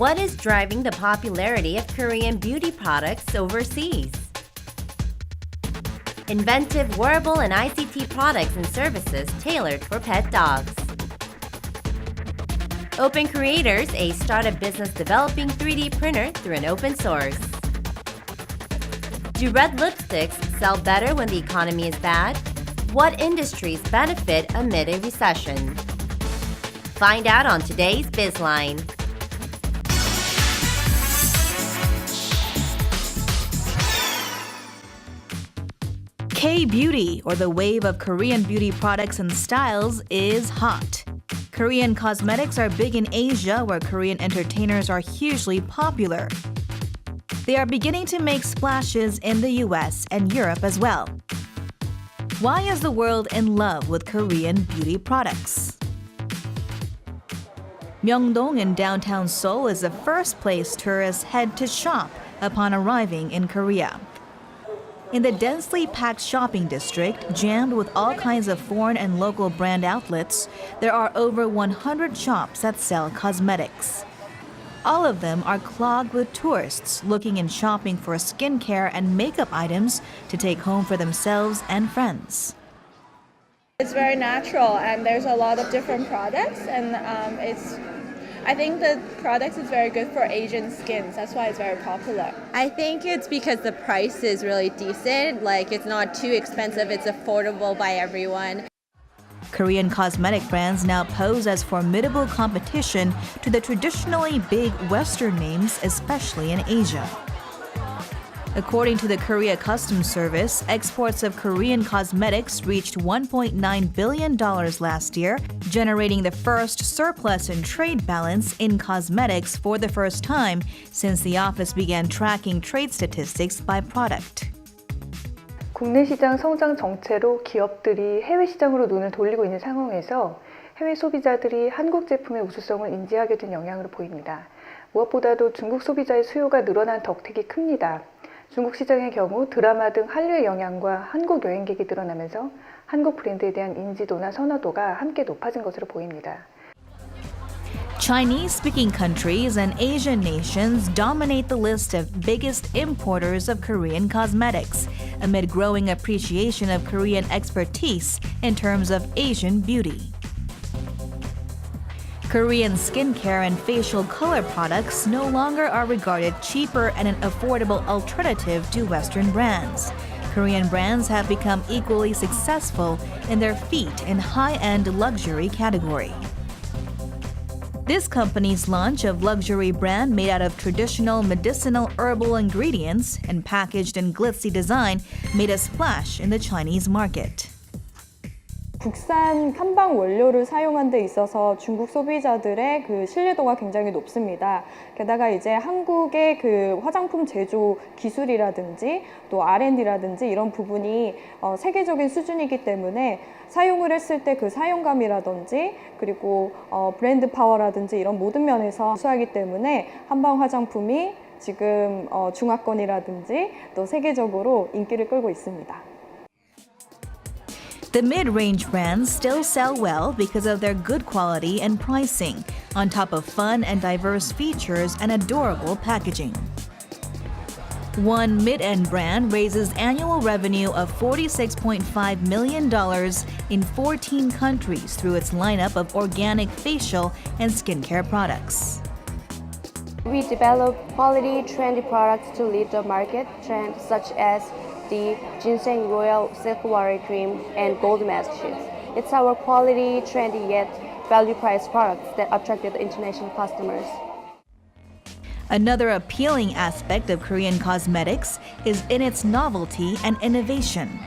What is driving the popularity of Korean beauty products overseas? Inventive wearable and ICT products and services tailored for pet dogs. Open Creators, a startup business developing 3D printer through an open source. Do red lipsticks sell better when the economy is bad? What industries benefit amid a recession? Find out on today's Bizline. K-beauty, or the wave of Korean beauty products and styles, is hot. Korean cosmetics are big in Asia, where Korean entertainers are hugely popular. They are beginning to make splashes in the US and Europe as well. Why is the world in love with Korean beauty products? Myeongdong in downtown Seoul is the first place tourists head to shop upon arriving in Korea. In the densely packed shopping district, jammed with all kinds of foreign and local brand outlets, there are over 100 shops that sell cosmetics. All of them are clogged with tourists looking and shopping for skincare and makeup items to take home for themselves and friends. It's very natural and there's a lot of different products and I think the product is very good for Asian skins. That's why it's very popular. I think it's because the price is really decent. Like, it's not too expensive, it's affordable by everyone. Korean cosmetic brands now pose as formidable competition to the traditionally big Western names, especially in Asia. According to the Korea Customs Service, exports of Korean cosmetics reached $1.9 billion last year, generating the first surplus in trade balance in cosmetics for the first time since the office began tracking trade statistics by product. 국내 시장 성장 정체로 기업들이 해외 시장으로 눈을 돌리고 있는 상황에서 해외 소비자들이 한국 제품의 우수성을 인지하게 된 영향으로 보입니다. 무엇보다도 중국 소비자의 수요가 늘어난 덕택이 큽니다. 중국 시장의 경우 드라마 등 한류의 영향과 한국 여행객이 늘어나면서 한국 브랜드에 대한 인지도나 선호도가 함께 높아진 것으로 보입니다. Chinese-speaking countries and Asian nations dominate the list of biggest importers of Korean cosmetics, amid growing appreciation of Korean expertise in terms of Asian beauty. Korean skincare and facial color products no longer are regarded cheaper and an affordable alternative to Western brands. Korean brands have become equally successful in their feet in high-end luxury category. This company's launch of luxury brand made out of traditional medicinal herbal ingredients and packaged in glitzy design made a splash in the Chinese market. 국산 한방 원료를 사용한 데 있어서 중국 소비자들의 그 신뢰도가 굉장히 높습니다. 게다가 이제 한국의 그 화장품 제조 기술이라든지 또 R&D라든지 이런 부분이 세계적인 수준이기 때문에 사용을 했을 때 그 사용감이라든지 그리고 브랜드 파워라든지 이런 모든 면에서 우수하기 때문에 한방 화장품이 지금 중화권이라든지 또 세계적으로 인기를 끌고 있습니다. The mid-range brands still sell well because of their good quality and pricing, on top of fun and diverse features and adorable packaging. One mid-end brand raises annual revenue of $46.5 million in 14 countries through its lineup of organic facial and skincare products. We develop quality, trendy products to lead the market trends such as the Ginseng Royal Silk Water Cream and Gold Mask Sheets. It's our quality, trendy yet value-priced products that attracted international customers. Another appealing aspect of Korean cosmetics is in its novelty and innovation.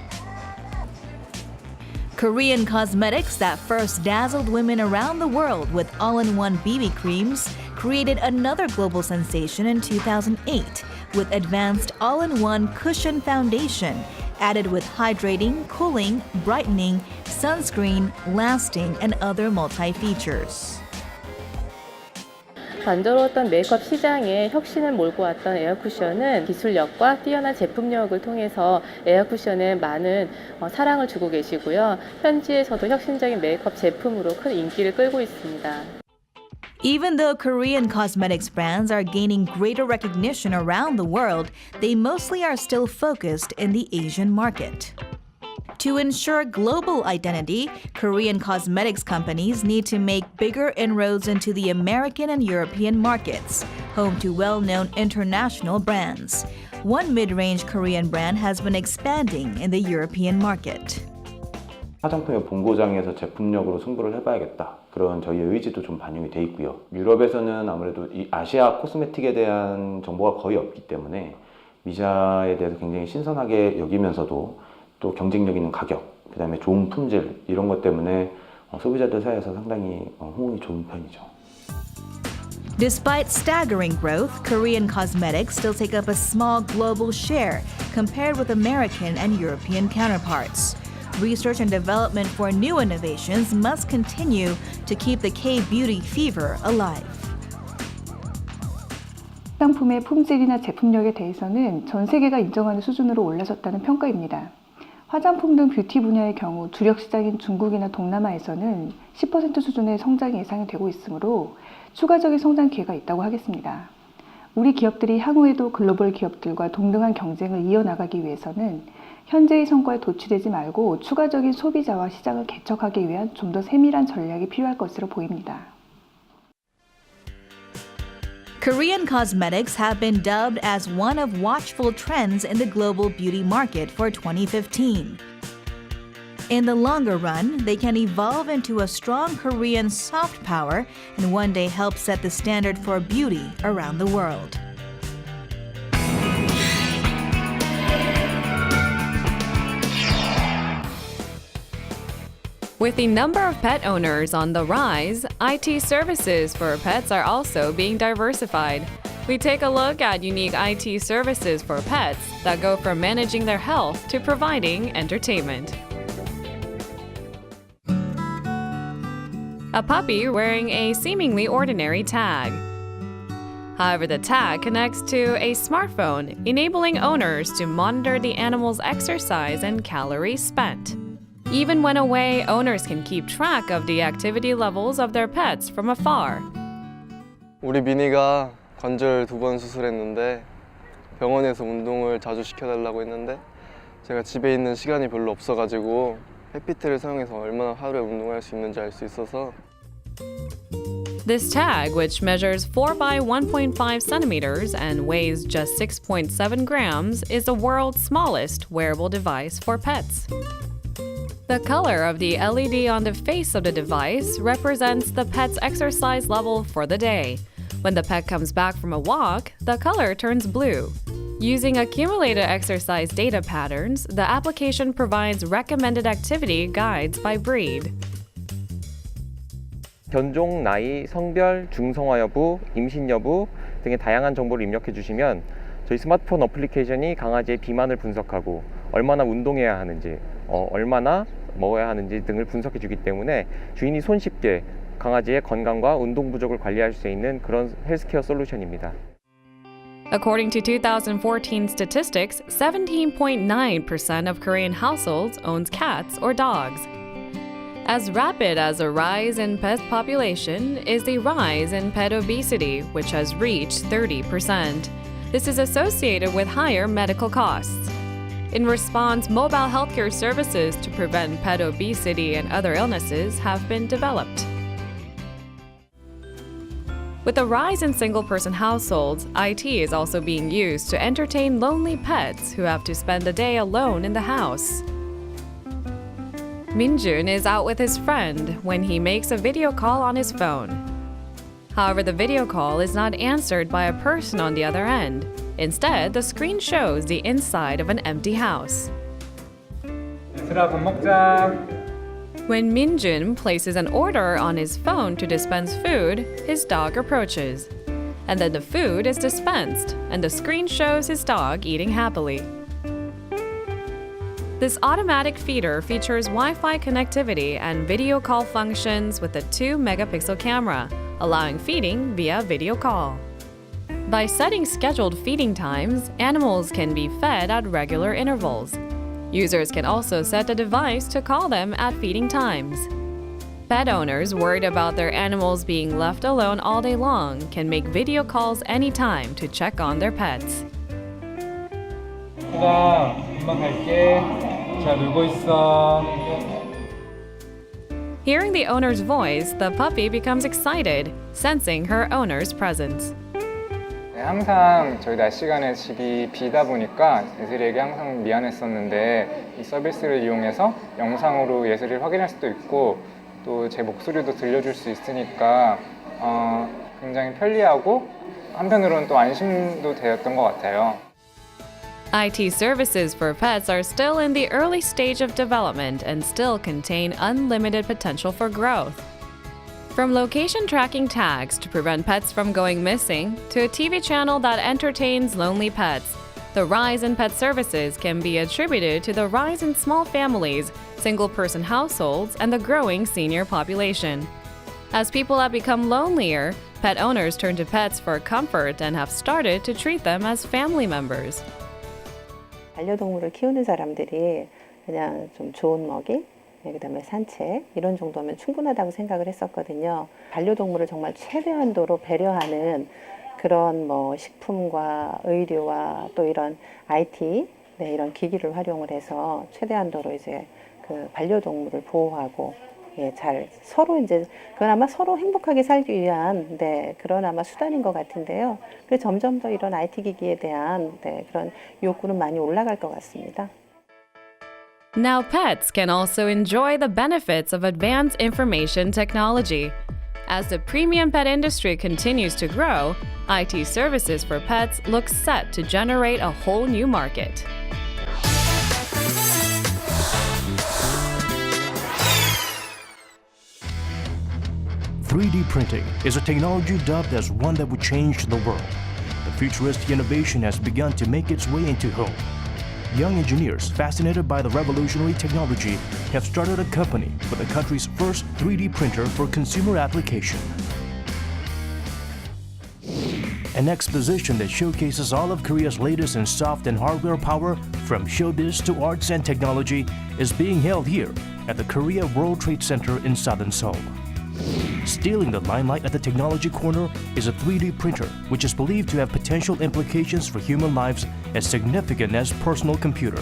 Korean cosmetics that first dazzled women around the world with all-in-one BB creams created another global sensation in 2008 with advanced all-in-one cushion foundation added with hydrating, cooling, brightening, sunscreen, lasting, and other multi-features. 단조로웠던 메이크업 시장에 혁신을 몰고 왔던 에어쿠션은 기술력과 뛰어난 제품력을 통해서 에어쿠션에 많은 사랑을 주고 계시고요. 현지에서도 혁신적인 메이크업 제품으로 큰 인기를 끌고 있습니다. Even though Korean cosmetics brands are gaining greater recognition around the world, they mostly are still focused in the Asian market. To ensure global identity, Korean cosmetics companies need to make bigger inroads into the American and European markets, home to well-known international brands. One mid-range Korean brand has been expanding in the European market. 화장품의 본고장에서 제품력으로 승부를 해봐야겠다. 그런 저희의 의지도 좀 반영이 돼 있고요. 유럽에서는 아무래도 이 아시아 코스메틱에 대한 정보가 거의 없기 때문에 미샤에 대해서 굉장히 신선하게 여기면서도 또 경쟁력 있는 가격, 그 다음에 좋은 품질 이런 것 때문에 소비자들 사이에서 상당히 호응이 좋은 편이죠. Despite staggering growth, Korean cosmetics still take up a small global share compared with American and European counterparts. Research and development for new innovations must continue to keep the K-beauty fever alive. 화장품의 품질이나 제품력에 대해서는 전 세계가 인정하는 수준으로 올라섰다는 평가입니다. 화장품 등 뷰티 분야의 경우 주력 시장인 중국이나 동남아에서는 10% 수준의 성장이 예상이 되고 있으므로 추가적인 성장 기회가 있다고 하겠습니다. 우리 기업들이 향후에도 글로벌 기업들과 동등한 경쟁을 이어나가기 위해서는 현재의 성과에 도취되지 말고 추가적인 소비자와 시장을 개척하기 위한 좀 더 세밀한 전략이 필요할 것으로 보입니다. Korean cosmetics have been dubbed as one of watchful trends in the global beauty market for 2015. In the longer run, they can evolve into a strong Korean soft power and one day help set the standard for beauty around the world. With the number of pet owners on the rise, IT services for pets are also being diversified. We take a look at unique IT services for pets that go from managing their health to providing entertainment. A puppy wearing a seemingly ordinary tag. However, the tag connects to a smartphone, enabling owners to monitor the animal's exercise and calories spent. Even when away, owners can keep track of the activity levels of their pets from afar. 우리 미니가 관절 2번 수술했는데 병원에서 운동을 자주 시켜달라고 했는데 제가 집에 있는 시간이 별로 없어가지고 햇빛을 사용해서 얼마나 하루에 운동할 수 있는지 알 수 있어서. This tag, which measures 4 by 1.5 centimeters and weighs just 6.7 grams, is the world's smallest wearable device for pets. The color of the LED on the face of the device represents the pet's exercise level for the day. When the pet comes back from a walk, the color turns blue. Using accumulated exercise data patterns, the application provides recommended activity guides by breed. 견종, 나이, 성별, 중성화 여부, 임신 여부 등의 다양한 정보를 입력해 주시면 저희 스마트폰 어플리케이션이 강아지의 비만을 분석하고 얼마나 운동해야 하는지, 얼마나 먹어야 하는지 등을 분석해 주기 때문에 주인이 손쉽게 강아지의 건강과 운동 부족을 관리할 수 있는 그런 헬스케어 솔루션입니다. According to 2014 statistics, 17.9% of Korean households owns cats or dogs. As rapid as a rise in pet population is the rise in pet obesity, which has reached 30%. This is associated with higher medical costs. In response, mobile healthcare services to prevent pet obesity and other illnesses have been developed. With the rise in single-person households, IT is also being used to entertain lonely pets who have to spend the day alone in the house. Minjun is out with his friend when he makes a video call on his phone. However, the video call is not answered by a person on the other end. Instead, the screen shows the inside of an empty house. When Minjun places an order on his phone to dispense food, his dog approaches. And then the food is dispensed, and the screen shows his dog eating happily. This automatic feeder features Wi-Fi connectivity and video call functions with a 2-megapixel camera, allowing feeding via video call. By setting scheduled feeding times, animals can be fed at regular intervals. Users can also set a device to call them at feeding times. Pet owners worried about their animals being left alone all day long can make video calls anytime to check on their pets. 엄마 갈게. 잘 놀고 있어. Hearing the owner's voice, the puppy becomes excited, sensing her owner's presence. 항상 저희 낮 시간에 집이 비다 보니까 예슬이에게 항상 미안했었는데 이 서비스를 이용해서 영상으로 예슬이를 확인할 수도 있고 또 제 목소리도 들려줄 수 있으니까 굉장히 편리하고 한편으로는 또 안심도 되었던 것 같아요. IT services for pets are still in the early stage of development and still contain unlimited potential for growth. From location tracking tags to prevent pets from going missing to a TV channel that entertains lonely pets, the rise in pet services can be attributed to the rise in small families, single-person households, and the growing senior population. As people have become lonelier, pet owners turn to pets for comfort and have started to treat them as family members. 반려동물을 키우는 사람들이 그냥 좀 좋은 먹이, 그다음에 산책 이런 정도면 충분하다고 생각을 했었거든요. 반려동물을 정말 최대한도로 배려하는 그런 뭐 식품과 의료와 또 이런 IT 이런 기기를 활용을 해서 최대한도로 이제 그 반려동물을 보호하고 잘 서로 이제 그건 아마 서로 행복하게 살기 위한 그런 아마 수단인 것 같은데요. 그래서 점점 더 이런 IT 기기에 대한 그런 욕구는 많이 올라갈 것 같습니다. Now pets can also enjoy the benefits of advanced information technology. As the premium pet industry continues to grow, IT services for pets looks set to generate a whole new market. "3D printing is a technology dubbed as one that would change the world. The futuristic innovation has begun to make its way into home. Young engineers fascinated by the revolutionary technology have started a company for the country's first 3D printer for consumer application. An exposition that showcases all of Korea's latest in soft and hardware power, from showbiz to arts and technology, is being held here at the Korea World Trade Center in southern Seoul. Stealing the limelight at the technology corner is a 3D printer, which is believed to have potential implications for human lives as significant as personal computer.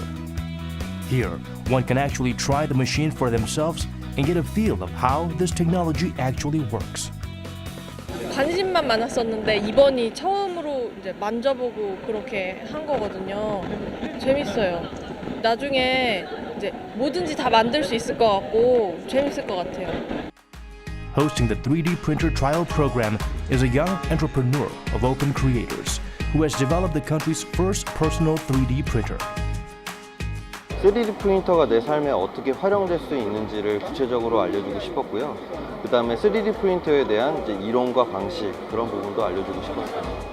Here, one can actually try the machine for themselves and get a feel of how this technology actually works. 관심만 많았었는데 이번이 처음으로 이제 만져보고 그렇게 한 거거든요. 재밌어요. 나중에 이제 뭐든지 다 만들 수 있을 것 같고 재밌을 것 같아요. Hosting the 3D printer trial program is a young entrepreneur of open creators who has developed the country's first personal 3D printer. 3D 프린터가 내 삶에 어떻게 활용될 수 있는지를 구체적으로 알려주고 싶었고요. 그 다음에 3D 프린터에 대한 이제 이론과 방식 그런 부분도 알려주고 싶었어요.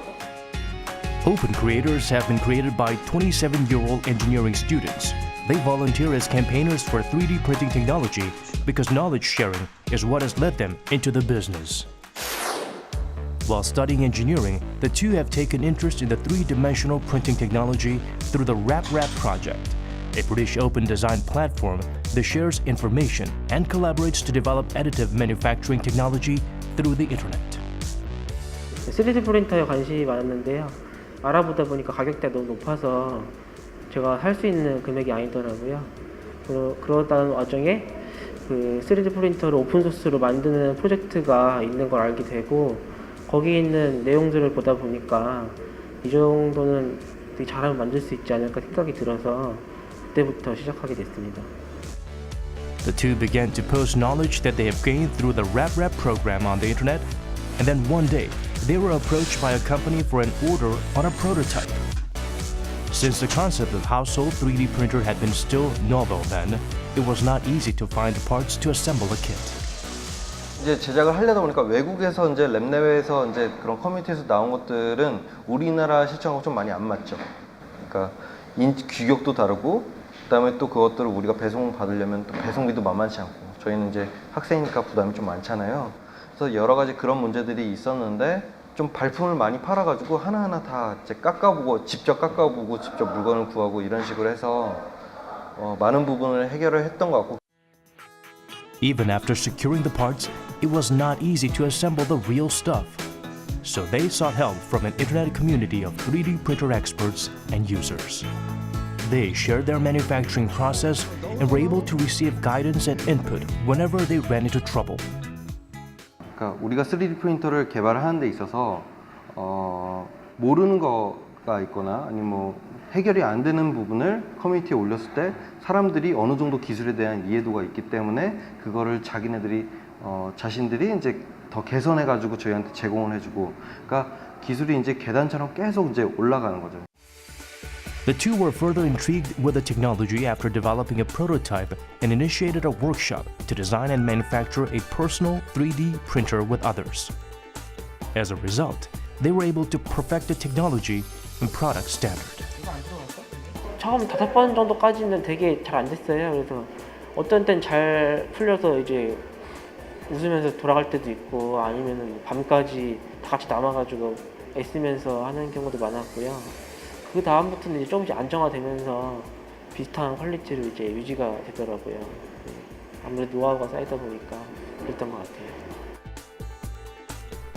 Open creators have been created by 27-year-old engineering students. They volunteer as campaigners for 3D printing technology because knowledge sharing is what has led them into the business. While studying engineering, the two have taken interest in the three-dimensional printing technology through the RapRap project, a British open design platform that shares information and collaborates to develop additive manufacturing technology through the internet. 3D 프린터에 관심이 많았는데요. 알아보다 보니까 가격대가 너무 높아서 제가 할 수 있는 금액이 아니더라고요. 그러다는 와중에 그 3D 프린터를 오픈소스로 만드는 프로젝트가 있는 걸 알게 되고 거기 있는 내용들을 보다 보니까 이 정도는 되게 잘하면 만들 수 있지 않을까 생각이 들어서 그때부터 시작하게 됐습니다. The two began to post knowledge that they have gained through the RapRap program on the internet, and then one day they were approached by a company for an order on a prototype. Since the concept of household 3D printer had been still novel then, it was not easy to find the parts to assemble a kit. 이제 제작을 하려다 보니까 외국에서 이제 랩내외에서 이제 그런 커뮤니티에서 나온 것들은 우리나라 실정하고 좀 많이 안 맞죠. 그러니까 규격도 다르고 그다음에 또 그것들을 우리가 배송 받으려면 또 배송비도 만만치 않고 저희는 이제 학생이니까 부담이 좀 많잖아요. 그래서 여러 가지 그런 문제들이 있었는데 좀 발품을 많이 팔아가지고 하나하나 다 이제 깎아보고 직접 물건을 구하고 이런 식으로 해서 많은 부분을 해결을 했던 것 같고. Even after securing the parts, it was not easy to assemble the real stuff. So they sought help from an internet community of 3D printer experts and users. They shared their manufacturing process and were able to receive guidance and input whenever they ran into trouble. 그러니까 우리가 3D 프린터를 개발하는 데 있어서 모르는 거가 있거나 아니면 뭐 해결이 안 되는 부분을 커뮤니티에 올렸을 때 사람들이 어느 정도 기술에 대한 이해도가 있기 때문에 그거를 자신들이 이제 더 개선해 가지고 저희한테 제공을 해주고, 그러니까 기술이 이제 계단처럼 계속 이제 올라가는 거죠. The two were further intrigued with the technology after developing a prototype and initiated a workshop to design and manufacture a personal 3D printer with others. As a result, they were able to perfect the technology and product standard. 처음 5번 정도까지는 되게 잘 안 됐어요. 그래서 어떤 때는 잘 풀려서 이제 웃으면서 돌아갈 때도 있고, 아니면은 밤까지 다 같이 남아가지고 애쓰면서 하는 경우도 많았고요. 그 다음부터는 이제 조금씩 안정화되면서 비슷한 퀄리티로 이제 유지가 되더라고요. 아무래도 노하우가 쌓이다 보니까 그랬던 것 같아요.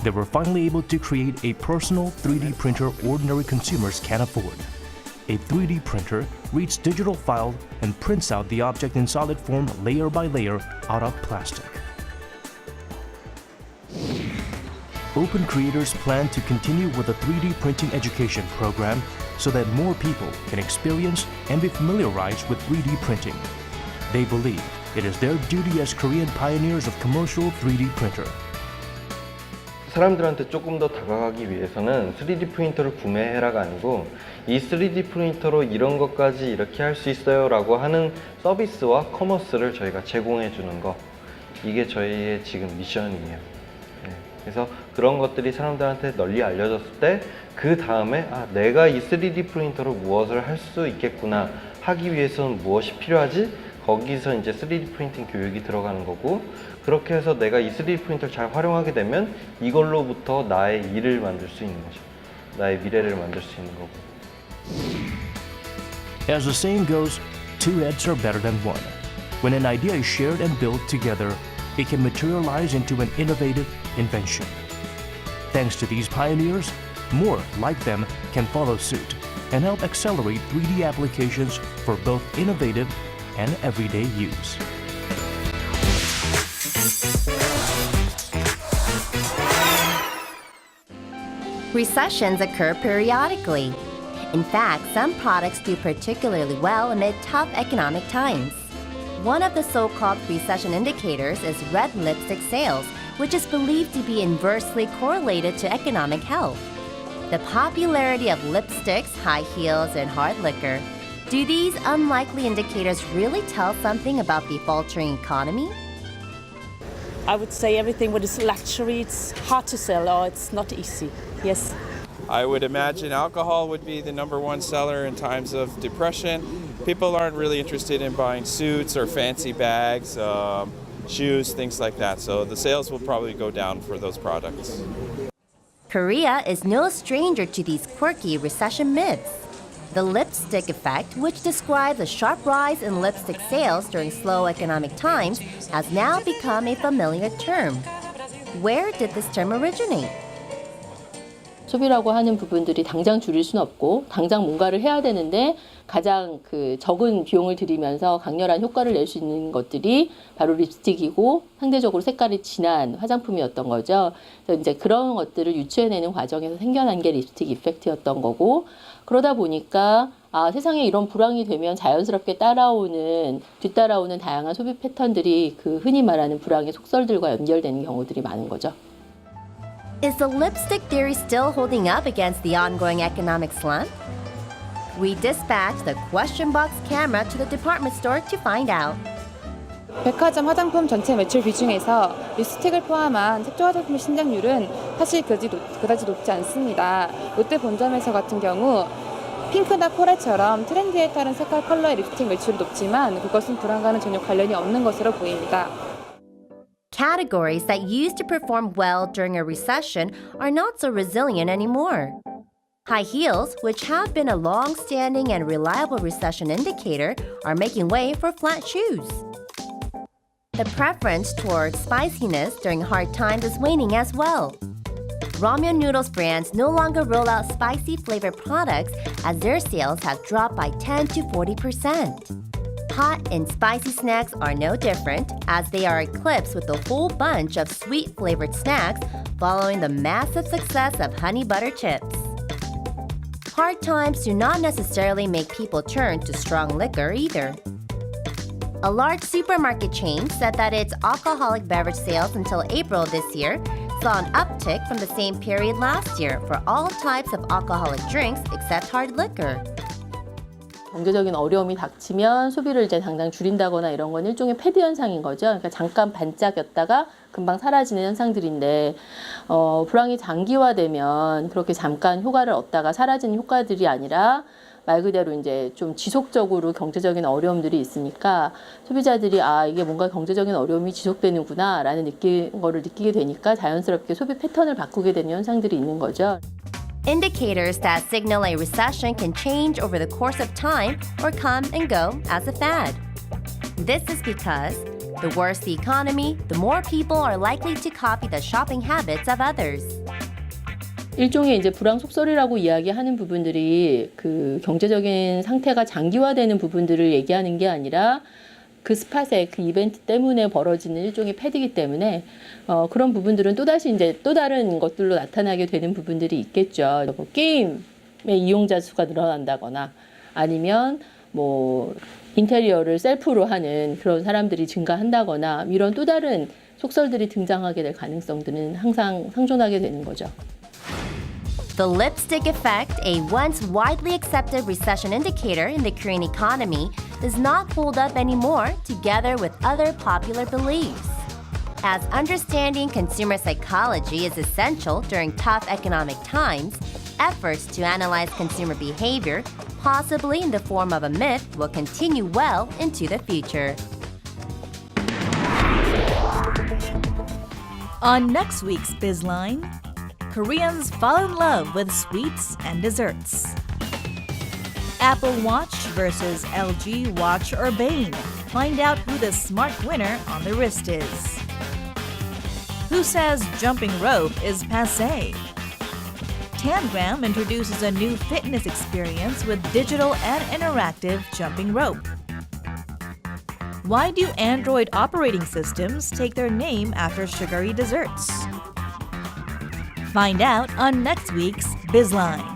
They were finally able to create a personal 3D printer ordinary consumers can afford. A 3D printer reads digital file and prints out the object in solid form layer by layer out of plastic. Open Creators plan to continue with the 3D printing education program so that more people can experience and be familiarized with 3D printing. They believe it is their duty as Korean pioneers of commercial 3D printer. 사람들한테 조금 더 다가가기 위해서는 3D 프린터를 구매해라가 아니고 이 3D 프린터로 이런 것까지 이렇게 할 수 있어요 라고 하는 서비스와 커머스를 저희가 제공해 주는 거, 이게 저희의 지금 미션이에요. 그래서 그런 것들이 사람들한테 널리 알려졌을 때 그 다음에 내가 이 3D 프린터로 무엇을 할 수 있겠구나 하기 위해서는 무엇이 필요하지? 거기서 이제 3D 프린팅 교육이 들어가는 거고, 그렇게 해서 내가 이 3D 프린터를 잘 활용하게 되면 이걸로부터 나의 일을 만들 수 있는 거죠. 나의 미래를 만들 수 있는 거고. As the saying goes, two heads are better than one. When an idea is shared and built together, it can materialize into an innovative invention. Thanks to these pioneers, more like them can follow suit and help accelerate 3D applications for both innovative and everyday use. Recessions occur periodically. In fact, some products do particularly well amid tough economic times. One of the so-called recession indicators is red lipstick sales, which is believed to be inversely correlated to economic health. The popularity of lipsticks, high heels, and hard liquor. Do these unlikely indicators really tell something about the faltering economy? I would say everything what is luxury, it's hard to sell or it's not easy. Yes. I would imagine alcohol would be the #1 seller in times of depression. People aren't really interested in buying suits or fancy bags, shoes, things like that. So the sales will probably go down for those products. Korea is no stranger to these quirky recession myths. The lipstick effect, which describes a sharp rise in lipstick sales during slow economic times, has now become a familiar term. Where did this term originate? 소비라고 하는 부분들이 당장 줄일 수는 없고 당장 뭔가를 해야 되는데 가장 적은 비용을 들이면서 강렬한 효과를 낼 수 있는 것들이 바로 립스틱이고 상대적으로 색깔이 진한 화장품이었던 거죠. 그래서 이제 그런 것들을 유추해내는 과정에서 생겨난 게 립스틱 이펙트였던 거고, 그러다 보니까 세상에 이런 불황이 되면 자연스럽게 뒤따라오는 다양한 소비 패턴들이 그 흔히 말하는 불황의 속설들과 연결되는 경우들이 많은 거죠. Is the lipstick theory still holding up against the ongoing economic slump? We dispatched the question box camera to the department store to find out. 백화점 화장품 전체 매출 비중에서 립스틱을 포함한 색조 화장품 신장률은 사실 그다지 높지 않습니다. 롯데 본점에서 같은 경우 핑크나 코랄처럼 트렌드에 따른 색깔 컬러의 립스틱 매출이 높지만 그것은 불황과는 전혀 관련이 없는 것으로 보입니다. Categories that used to perform well during a recession are not so resilient anymore. High heels, which have been a long-standing and reliable recession indicator, are making way for flat shoes. The preference towards spiciness during hard times is waning as well. Ramyun noodles brands no longer roll out spicy flavored products as their sales have dropped by 10 to 40%. Hot and spicy snacks are no different as they are eclipsed with a whole bunch of sweet flavored snacks following the massive success of honey butter chips. Hard times do not necessarily make people turn to strong liquor either. A large supermarket chain said that its alcoholic beverage sales until April this year saw an uptick from the same period last year for all types of alcoholic drinks except hard liquor. 경제적인 어려움이 닥치면 소비를 이제 당장 줄인다거나 이런 건 일종의 패드 현상인 거죠. 그러니까 잠깐 반짝였다가 금방 사라지는 현상들인데 불황이 장기화되면 그렇게 잠깐 효과를 얻다가 사라지는 효과들이 아니라 말 그대로 이제 좀 지속적으로 경제적인 어려움들이 있으니까 소비자들이 이게 뭔가 경제적인 어려움이 지속되는구나라는 거를 느끼게 되니까 자연스럽게 소비 패턴을 바꾸게 되는 현상들이 있는 거죠. Indicators that signal a recession can change over the course of time or come and go as a fad. This is because the worse the economy, the more people are likely to copy the shopping habits of others. 일종의 이제 불황 속설이라고 이야기하는 부분들이 그 경제적인 상태가 장기화되는 부분들을 얘기하는 게 아니라 그 스팟의 그 이벤트 때문에 벌어지는 일종의 패드이기 때문에 그런 부분들은 또다시 이제 또 다른 것들로 나타나게 되는 부분들이 있겠죠. 뭐 게임의 이용자 수가 늘어난다거나 아니면 뭐 인테리어를 셀프로 하는 그런 사람들이 증가한다거나 이런 또 다른 속설들이 등장하게 될 가능성들은 항상 상존하게 되는 거죠. The lipstick effect, a once widely accepted recession indicator in the Korean economy, does not hold up anymore together with other popular beliefs. As understanding consumer psychology is essential during tough economic times, efforts to analyze consumer behavior, possibly in the form of a myth, will continue well into the future. On next week's Bizline, Koreans fall in love with sweets and desserts. Apple Watch versus LG Watch Urbane. Find out who the smart winner on the wrist is. Who says jumping rope is passé? Tangram introduces a new fitness experience with digital and interactive jumping rope. Why do Android operating systems take their name after sugary desserts? Find out on next week's Bizline.